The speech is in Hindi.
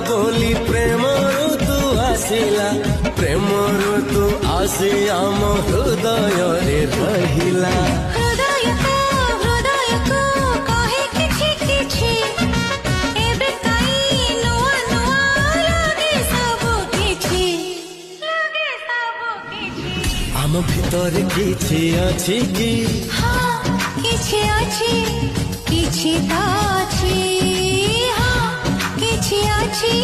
बोली प्रेम ऋतु आसिला प्रेम ऋतु आसी आम हृदय रे रहिला हृदय को कहे किछि किछि एबे काई नुआ नुआ लागे सब किछि आम भितर किछि अछि कि हाँ किछि अछि किछि त अछि हाँ किछि अछि